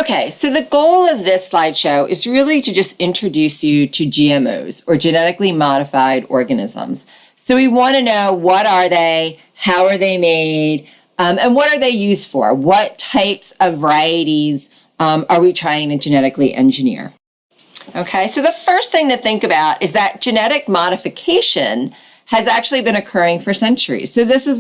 Okay, so the goal of this slideshow is really to just introduce you to GMOs, or genetically modified organisms. So we want to know, what are they, how are they made, and what are they used for? What types of varieties are we trying to genetically engineer? Okay, so the first thing to think about is that genetic modification has actually been occurring for centuries. So this is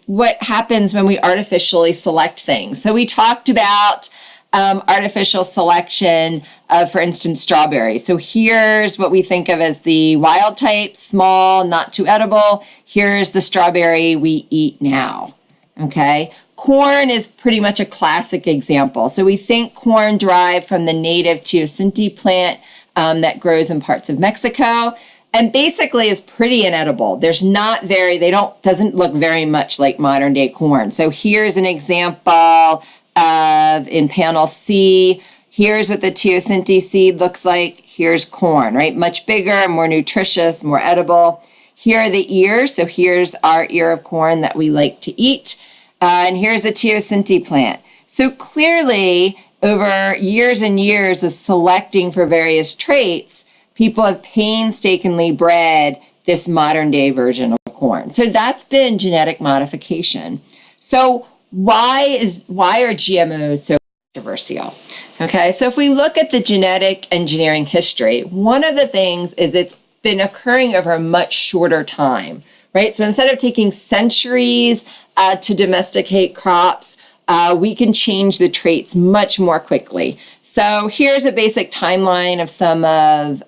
what happens when we artificially select things. So we talked about artificial selection of, for instance, strawberries. So here's what we think of as the wild type, small, not too edible. Here's the strawberry we eat now, okay? Corn is pretty much a classic example. So we think corn derived from the native teosinte plant that grows in parts of Mexico, and basically is pretty inedible. Doesn't look very much like modern day corn. So here's an example in panel C. Here's what the teosinte seed looks like. Here's corn, right? Much bigger, more nutritious, more edible. Here are the ears. So here's our ear of corn that we like to eat. And here's the teosinte plant. So clearly, over years and years of selecting for various traits, people have painstakingly bred this modern day version of corn. So that's been genetic modification. So why are GMOs so controversial? Okay, so if we look at the genetic engineering history, one of the things is it's been occurring over a much shorter time, right? So instead of taking centuries to domesticate crops, we can change the traits much more quickly. So here's a basic timeline of some of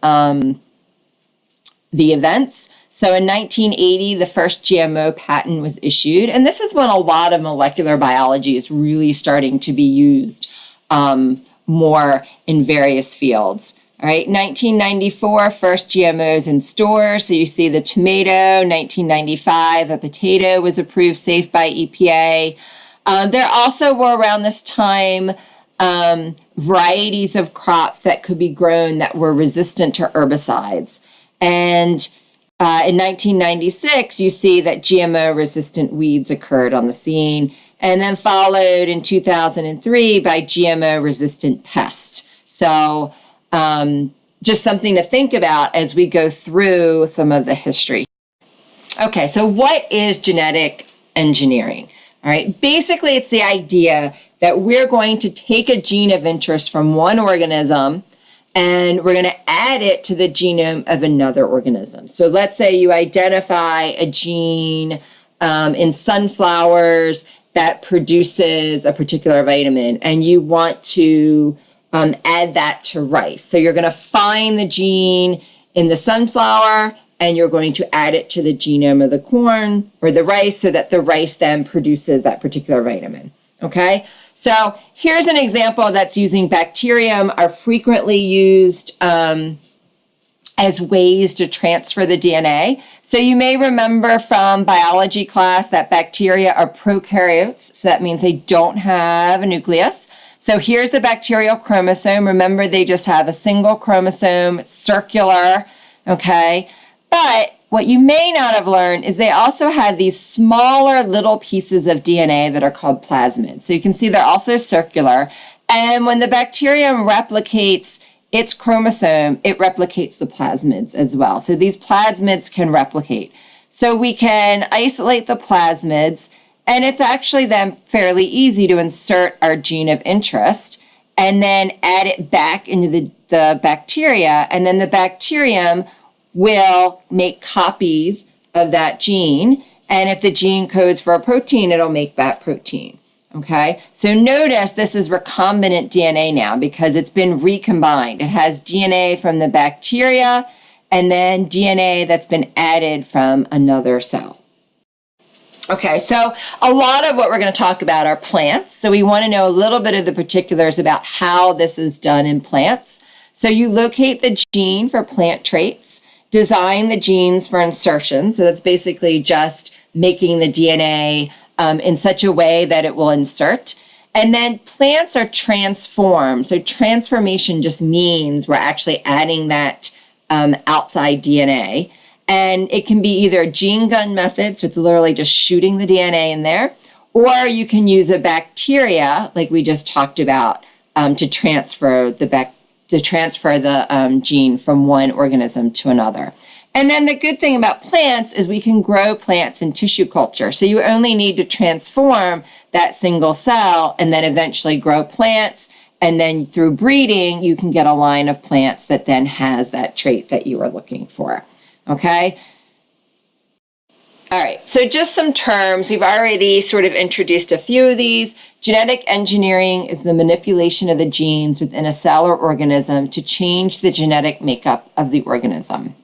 the events. So in 1980, the first GMO patent was issued, and this is when a lot of molecular biology is really starting to be used more in various fields. All right, 1994, first GMOs in stores. So you see the tomato. 1995, a potato was approved safe by EPA. There also were around this time varieties of crops that could be grown that were resistant to herbicides. And in 1996, you see that GMO-resistant weeds occurred on the scene, and then followed in 2003 by GMO-resistant pests. So just something to think about as we go through some of the history. Okay, so what is genetic engineering? All right, basically it's the idea that we're going to take a gene of interest from one organism and we're going to add it to the genome of another organism. So let's say you identify a gene in sunflowers that produces a particular vitamin, and you want to add that to rice. So you're going to find the gene in the sunflower, and you're going to add it to the genome of the corn or the rice so that the rice then produces that particular vitamin, okay? So here's an example that's using bacterium, are frequently used as ways to transfer the DNA. So you may remember from biology class that bacteria are prokaryotes, so that means they don't have a nucleus. So here's the bacterial chromosome. Remember, they just have a single chromosome, it's circular, okay? But what you may not have learned is they also have these smaller little pieces of DNA that are called plasmids. So you can see they're also circular. And when the bacterium replicates its chromosome, it replicates the plasmids as well. So these plasmids can replicate. So we can isolate the plasmids, and it's actually then fairly easy to insert our gene of interest and then add it back into the bacteria, and then the bacterium will make copies of that gene, and if the gene codes for a protein, it'll make that protein, okay? So notice this is recombinant DNA now because it's been recombined. It has DNA from the bacteria and then DNA that's been added from another cell. Okay, so a lot of what we're going to talk about are plants. So we want to know a little bit of the particulars about how this is done in plants. So you locate the gene for plant traits, design the genes for insertion. So that's basically just making the DNA in such a way that it will insert. And then plants are transformed. So transformation just means we're actually adding that outside DNA. And it can be either a gene gun method, so it's literally just shooting the DNA in there, or you can use a bacteria, like we just talked about to transfer the gene from one organism to another. And then the good thing about plants is we can grow plants in tissue culture. So you only need to transform that single cell and then eventually grow plants. And then through breeding, you can get a line of plants that then has that trait that you were looking for. Okay? All right, so just some terms. We've already sort of introduced a few of these. Genetic engineering is the manipulation of the genes within a cell or organism to change the genetic makeup of the organism.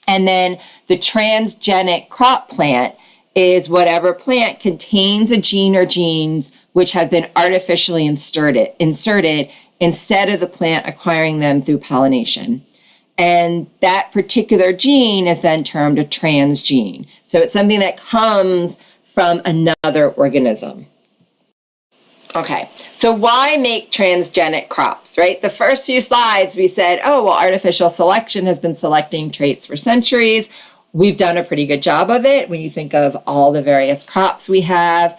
And then the transgenic crop plant is whatever plant contains a gene or genes which have been artificially inserted instead of the plant acquiring them through pollination. And that particular gene is then termed a transgene. So it's something that comes from another organism. Okay, so why make transgenic crops, right? The first few slides we said, oh, well, artificial selection has been selecting traits for centuries. We've done a pretty good job of it when you think of all the various crops we have.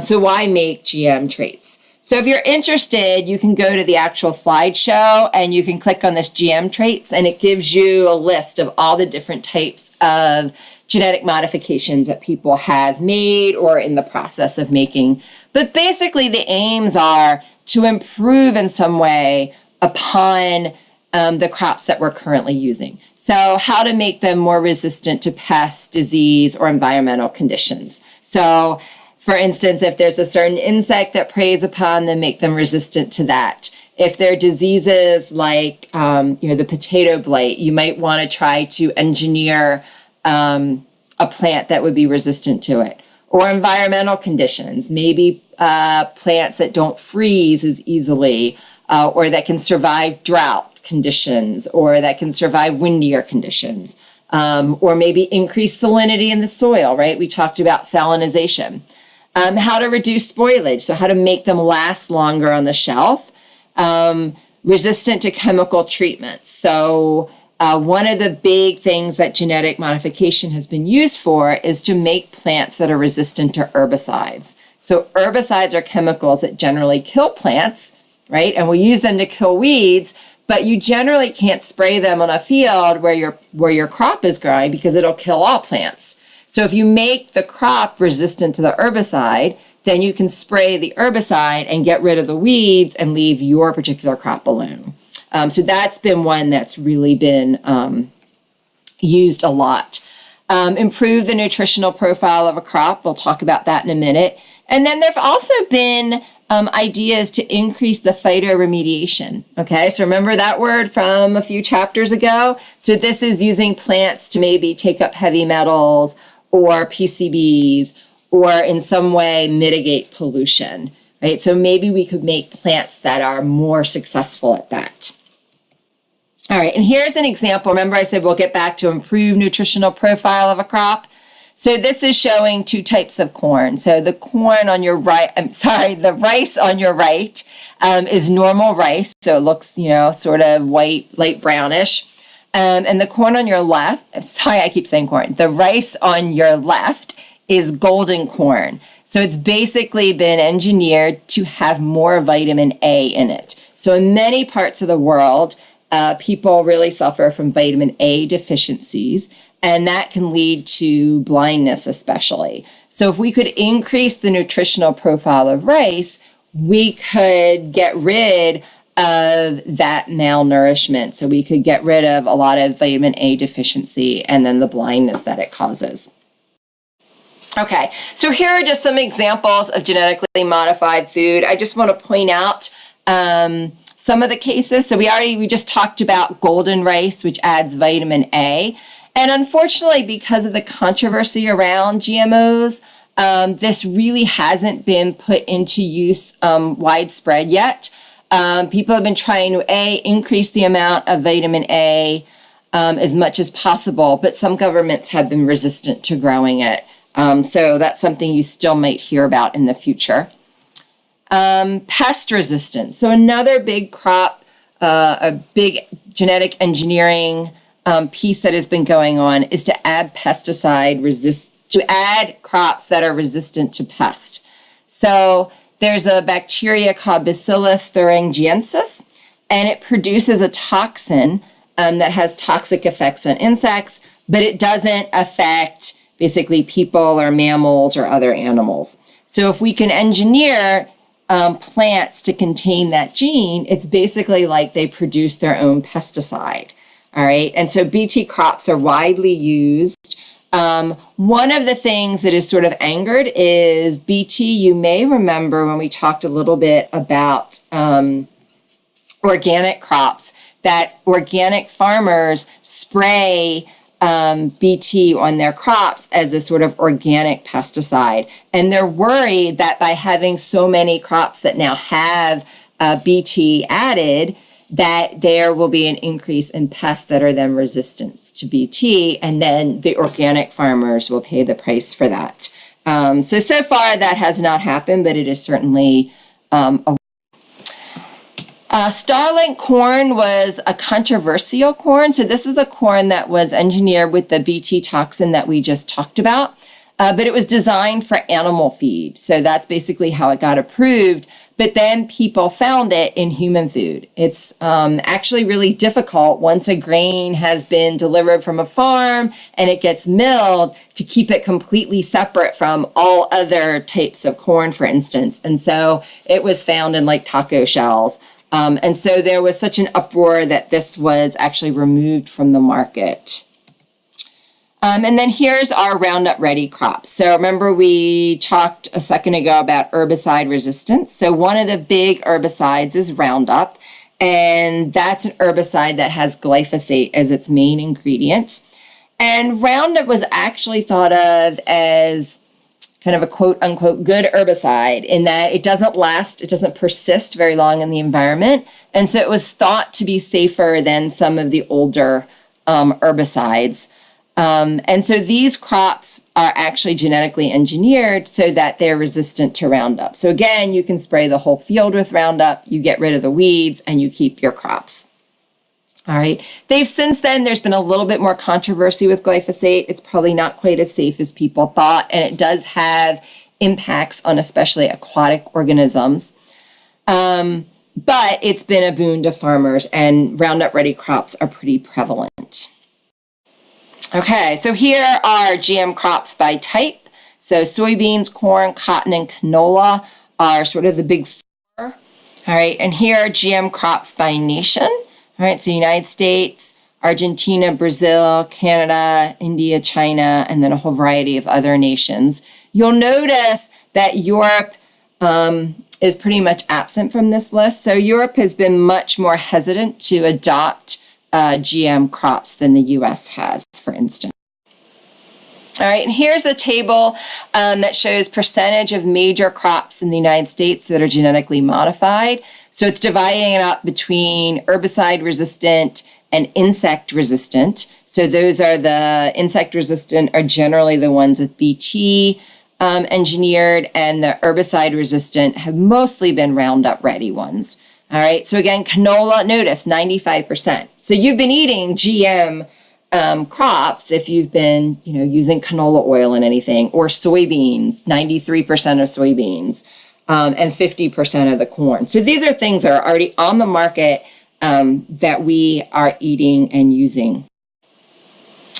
So why make GM traits? So if you're interested, you can go to the actual slideshow and you can click on this GM traits and it gives you a list of all the different types of genetic modifications that people have made or in the process of making. But basically the aims are to improve in some way upon the crops that we're currently using. So how to make them more resistant to pests, disease, or environmental conditions. So for instance, if there's a certain insect that preys upon them, make them resistant to that. If there are diseases like the potato blight, you might want to try to engineer a plant that would be resistant to it. Or environmental conditions, maybe plants that don't freeze as easily or that can survive drought conditions or that can survive windier conditions. Or maybe increase salinity in the soil, right? We talked about salinization. How to reduce spoilage, so how to make them last longer on the shelf. Resistant to chemical treatments. So one of the big things that genetic modification has been used for is to make plants that are resistant to herbicides. So herbicides are chemicals that generally kill plants, right? And we use them to kill weeds, but you generally can't spray them on a field where your crop is growing because it'll kill all plants. So if you make the crop resistant to the herbicide, then you can spray the herbicide and get rid of the weeds and leave your particular crop alone. So that's been one that's really been used a lot. Improve the nutritional profile of a crop. We'll talk about that in a minute. And then there've also been ideas to increase the phytoremediation. Okay, so remember that word from a few chapters ago? So this is using plants to maybe take up heavy metals or PCBs or in some way mitigate pollution, right? So maybe we could make plants that are more successful at that. All right, and here's an example. Remember I said we'll get back to improve nutritional profile of a crop. So this is showing two types of corn. So the corn on your right, the rice on your right is normal rice. So it looks, sort of white, light brownish. And the corn on your left, I keep saying corn. The rice on your left is golden corn. So it's basically been engineered to have more vitamin A in it. So in many parts of the world, people really suffer from vitamin A deficiencies, and that can lead to blindness especially. So if we could increase the nutritional profile of rice, we could get rid of that malnourishment. So we could get rid of a lot of vitamin A deficiency and then the blindness that it causes. Okay, so here are just some examples of genetically modified food. I just want to point out some of the cases. So we just talked about golden rice, which adds vitamin A. And unfortunately, because of the controversy around GMOs, this really hasn't been put into use widespread yet. People have been trying to, increase the amount of vitamin A as much as possible, but some governments have been resistant to growing it. So that's something you still might hear about in the future. Pest resistance. So another big crop, a big genetic engineering piece that has been going on is to add add crops that are resistant to pest. So there's a bacteria called Bacillus thuringiensis, and it produces a toxin that has toxic effects on insects, but it doesn't affect basically people or mammals or other animals. So if we can engineer plants to contain that gene, it's basically like they produce their own pesticide. All right. And so BT crops are widely used. One of the things that is sort of angered is BT. You may remember when we talked a little bit about organic crops, that organic farmers spray BT on their crops as a sort of organic pesticide. And they're worried that by having so many crops that now have BT added, that there will be an increase in pests that are then resistant to BT, and then the organic farmers will pay the price for that. So far that has not happened, but it is certainly a Starlink corn was a controversial corn. So this was a corn that was engineered with the BT toxin that we just talked about, but it was designed for animal feed. So that's basically how it got approved. But then people found it in human food. It's actually really difficult once a grain has been delivered from a farm and it gets milled to keep it completely separate from all other types of corn, for instance. And so it was found in like taco shells. And so there was such an uproar that this was actually removed from the market. And then here's our Roundup Ready crops. So remember we talked a second ago about herbicide resistance. So one of the big herbicides is Roundup, and that's an herbicide that has glyphosate as its main ingredient. And Roundup was actually thought of as kind of a quote unquote good herbicide in that it doesn't last, it doesn't persist very long in the environment. And so it was thought to be safer than some of the older herbicides. And so these crops are actually genetically engineered so that they're resistant to Roundup. So again, you can spray the whole field with Roundup, you get rid of the weeds, and you keep your crops. All right. Since then, there's been a little bit more controversy with glyphosate. It's probably not quite as safe as people thought, and it does have impacts on especially aquatic organisms. But it's been a boon to farmers, and Roundup Ready crops are pretty prevalent. Okay, so here are GM crops by type. So soybeans, corn, cotton, and canola are sort of the big four. All right, and here are GM crops by nation. All right, so United States, Argentina, Brazil, Canada, India, China, and then a whole variety of other nations. You'll notice that Europe is pretty much absent from this list. So Europe has been much more hesitant to adopt GM crops than the US has, for instance. All right, and here's the table that shows percentage of major crops in the United States that are genetically modified. So it's dividing it up between herbicide resistant and insect resistant. So those are the insect resistant are generally the ones with BT engineered, and the herbicide resistant have mostly been Roundup Ready ones. All right, so again, canola, notice 95%. So you've been eating GM crops if you've been, using canola oil in anything, or soybeans, 93% of soybeans, and 50% of the corn. So these are things that are already on the market that we are eating and using.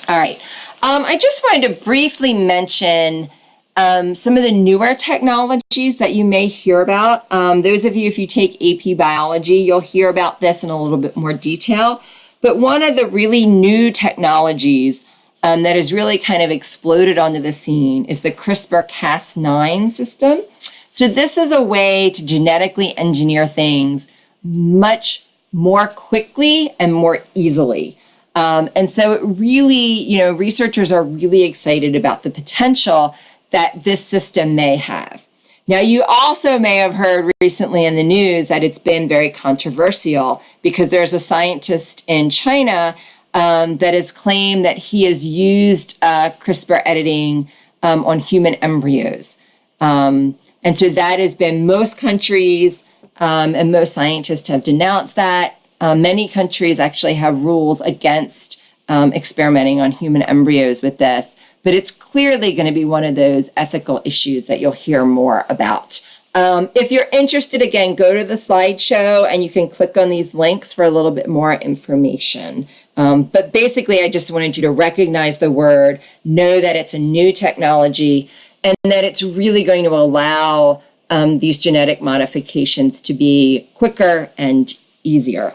All right, I just wanted to briefly mention some of the newer technologies that you may hear about. Those of you, if you take AP biology, you'll hear about this in a little bit more detail. But one of the really new technologies that has really kind of exploded onto the scene is the CRISPR-Cas9 system. So this is a way to genetically engineer things much more quickly and more easily. And so it really, researchers are really excited about the potential that this system may have. Now, you also may have heard recently in the news that it's been very controversial because there's a scientist in China that has claimed that he has used CRISPR editing on human embryos. And so that has been, most countries and most scientists have denounced that. Many countries actually have rules against experimenting on human embryos with this. But it's clearly going to be one of those ethical issues that you'll hear more about If you're interested, again, go to the slideshow and you can click on these links for a little bit more information. But basically, I just wanted you to recognize the word, know that it's a new technology, and that it's really going to allow these genetic modifications to be quicker and easier.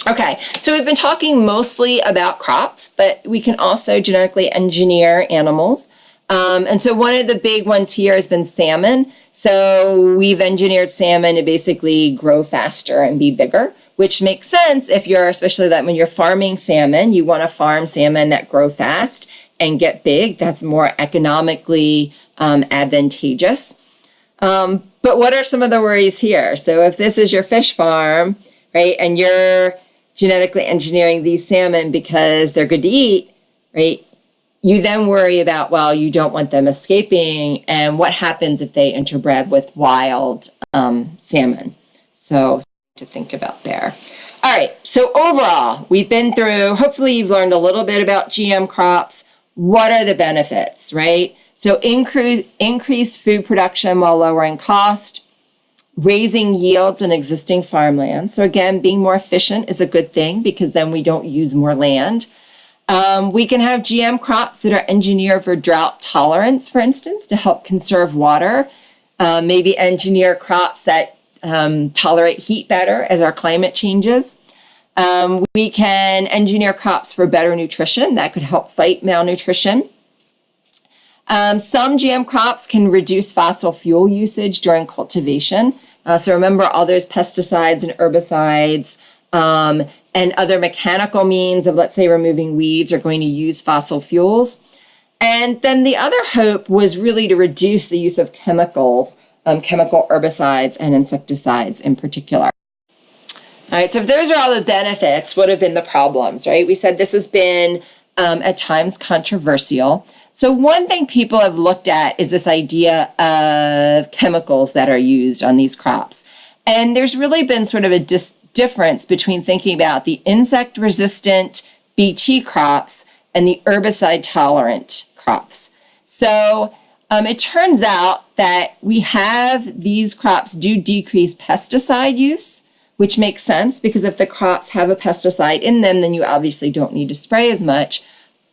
Okay, so we've been talking mostly about crops, but we can also genetically engineer animals. And so one of the big ones here has been salmon. So we've engineered salmon to basically grow faster and be bigger, which makes sense if you're, especially that when you're farming salmon, you want to farm salmon that grow fast and get big. That's more economically advantageous. But what are some of the worries here? So if this is your fish farm, right, and you're genetically engineering these salmon because they're good to eat, right, you then worry about, well, you don't want them escaping, and what happens if they interbred with wild salmon? So to think about there. All right, so overall, we've been through, hopefully you've learned a little bit about GM crops. What are the benefits, right? So increase food production while lowering cost, raising yields in existing farmland. So again, being more efficient is a good thing because then we don't use more land. We can have GM crops that are engineered for drought tolerance, for instance, to help conserve water. Maybe engineer crops that tolerate heat better as our climate changes. We can engineer crops for better nutrition that could help fight malnutrition. Some GM crops can reduce fossil fuel usage during cultivation. So remember all those pesticides and herbicides and other mechanical means of, let's say, removing weeds are going to use fossil fuels. And then the other hope was really to reduce the use of chemicals, chemical herbicides and insecticides in particular. All right, so if those are all the benefits, what have been the problems, right? We said this has been at times controversial. So one thing people have looked at is this idea of chemicals that are used on these crops. And there's really been sort of a difference between thinking about the insect-resistant Bt crops and the herbicide-tolerant crops. So it turns out that we have these crops do decrease pesticide use, which makes sense because if the crops have a pesticide in them, then you obviously don't need to spray as much.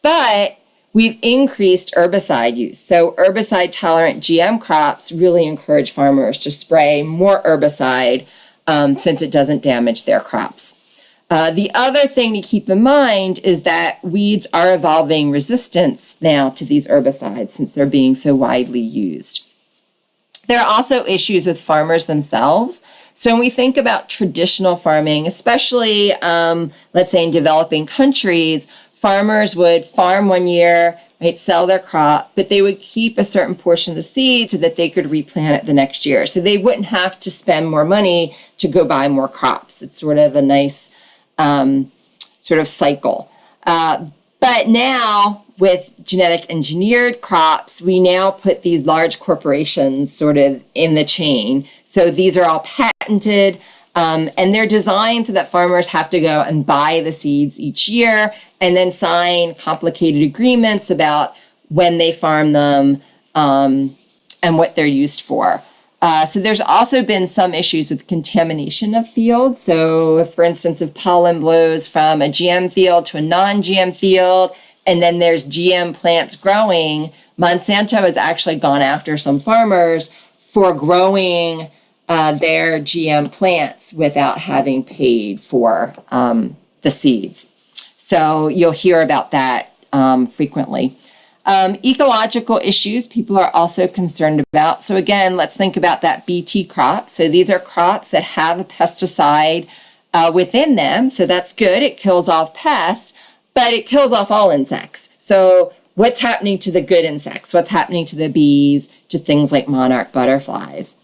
But we've increased herbicide use. So herbicide-tolerant GM crops really encourage farmers to spray more herbicide since it doesn't damage their crops. The other thing to keep in mind is that weeds are evolving resistance now to these herbicides since they're being so widely used. There are also issues with farmers themselves. So when we think about traditional farming, especially, let's say in developing countries, farmers would farm one year, right, sell their crop, but they would keep a certain portion of the seed so that they could replant it the next year. So they wouldn't have to spend more money to go buy more crops. It's sort of a nice sort of cycle. But now with genetic engineered crops, we now put these large corporations sort of in the chain. So these are all patented and they're designed so that farmers have to go and buy the seeds each year and then sign complicated agreements about when they farm them and what they're used for. So there's also been some issues with contamination of fields. So if, for instance, if pollen blows from a GM field to a non-GM field, and then there's GM plants growing, Monsanto has actually gone after some farmers for growing their GM plants without having paid for the seeds. So you'll hear about that frequently. Ecological issues people are also concerned about. So again, let's think about that Bt crop. So these are crops that have a pesticide within them. So that's good. It kills off pests, but it kills off all insects. So what's happening to the good insects? What's happening to the bees, to things like monarch butterflies?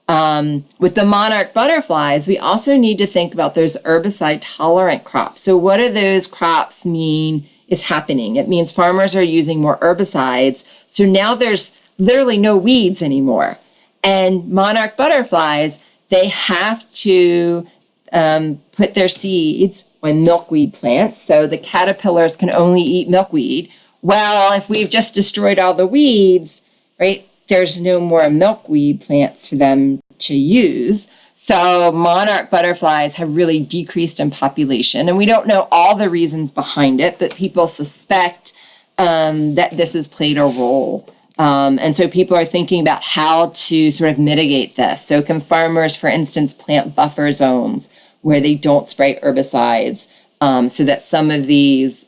With the monarch butterflies, we also need to think about those herbicide-tolerant crops. So what do those crops mean is happening? It means farmers are using more herbicides. So now there's literally no weeds anymore. And monarch butterflies, they have to put their seeds on milkweed plants. So the caterpillars can only eat milkweed. Well, if we've just destroyed all the weeds, right, there's no more milkweed plants for them to use. So monarch butterflies have really decreased in population, and we don't know all the reasons behind it, but people suspect that this has played a role. And so people are thinking about how to sort of mitigate this. So can farmers, for instance, plant buffer zones where they don't spray herbicides so that some of these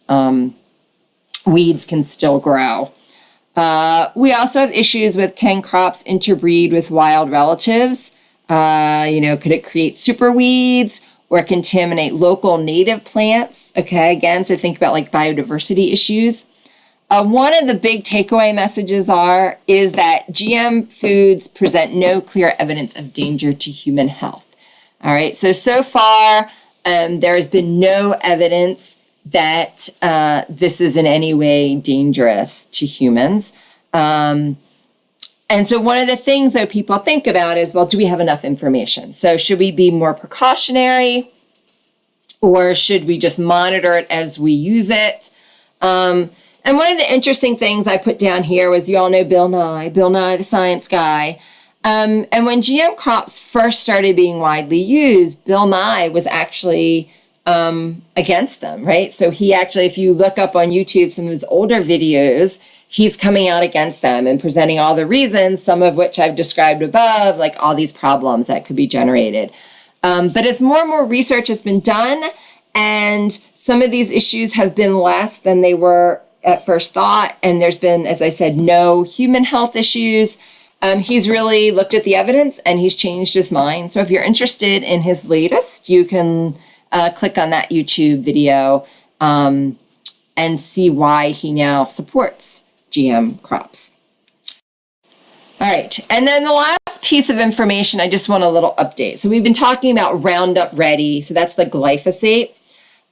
weeds can still grow? We also have issues with, can crops interbreed with wild relatives? Could it create super weeds or contaminate local native plants? Okay, again, so think about like biodiversity issues. One of the big takeaway messages is that GM foods present no clear evidence of danger to human health. All right, so far there has been no evidence that this is in any way dangerous to humans. And so one of the things that people think about is, well, do we have enough information? So should we be more precautionary, or should we just monitor it as we use it? And one of the interesting things I put down here was, you all know Bill Nye the science guy. And when GM crops first started being widely used, Bill Nye was actually against them, right? So he actually, if you look up on YouTube some of his older videos, he's coming out against them and presenting all the reasons, some of which I've described above, like all these problems that could be generated. But as more and more research has been done, and some of these issues have been less than they were at first thought, and there's been, as I said, no human health issues, he's really looked at the evidence and he's changed his mind. So if you're interested in his latest, you can click on that YouTube video and see why he now supports GM crops. All right, and then the last piece of information, I just want a little update. So we've been talking about Roundup Ready, so that's the glyphosate.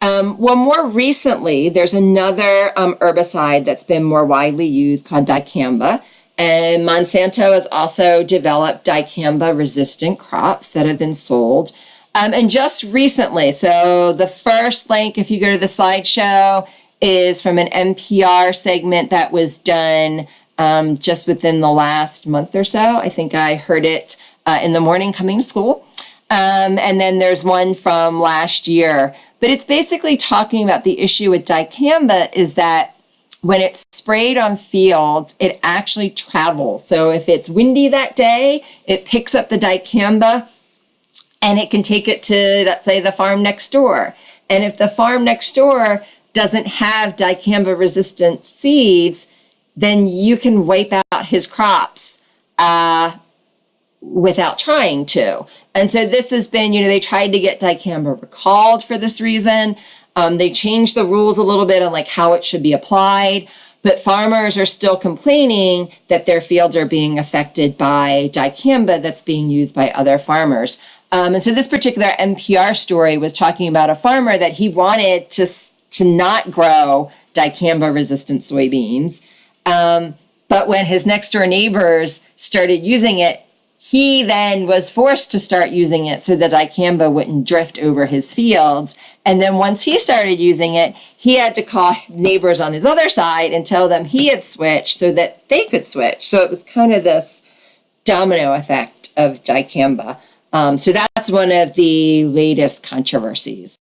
Well, more recently, there's another herbicide that's been more widely used called dicamba, and Monsanto has also developed dicamba-resistant crops that have been sold. And just recently, so the first link, if you go to the slideshow, is from an NPR segment that was done just within the last month or so. I think I heard it in the morning coming to school. And then there's one from last year. But it's basically talking about the issue with dicamba is that when it's sprayed on fields, it actually travels. So if it's windy that day, it picks up the dicamba and it can take it to, let's say, the farm next door. And if the farm next door doesn't have dicamba-resistant seeds, then you can wipe out his crops without trying to. And so this has been, they tried to get dicamba recalled for this reason. They changed the rules a little bit on like how it should be applied, but farmers are still complaining that their fields are being affected by dicamba that's being used by other farmers. And so this particular NPR story was talking about a farmer that he wanted to not grow dicamba-resistant soybeans. But when his next door neighbors started using it, he then was forced to start using it so that dicamba wouldn't drift over his fields. And then once he started using it, he had to call neighbors on his other side and tell them he had switched so that they could switch. So it was kind of this domino effect of dicamba. So that's one of the latest controversies.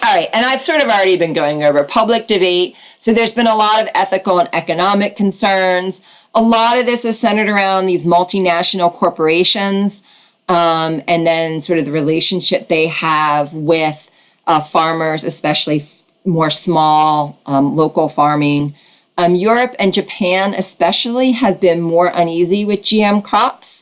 All right, and I've sort of already been going over public debate. So there's been a lot of ethical and economic concerns. A lot of this is centered around these multinational corporations and then sort of the relationship they have with farmers, especially more small local farming. Europe and Japan especially have been more uneasy with GM crops.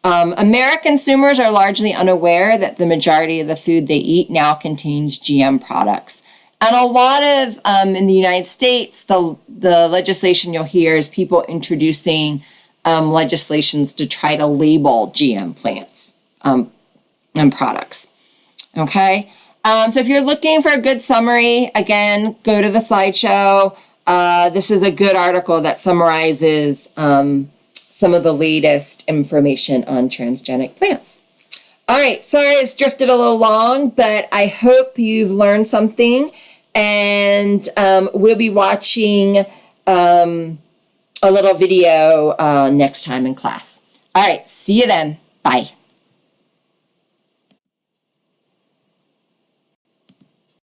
American consumers are largely unaware that the majority of the food they eat now contains GM products. And a lot of, in the United States, the legislation you'll hear is people introducing legislations to try to label GM plants and products. Okay? So if you're looking for a good summary, again, go to the slideshow. This is a good article that summarizes some of the latest information on transgenic plants. All right, sorry it's drifted a little long, but I hope you've learned something. And we'll be watching a little video next time in class. All right, see you then. Bye.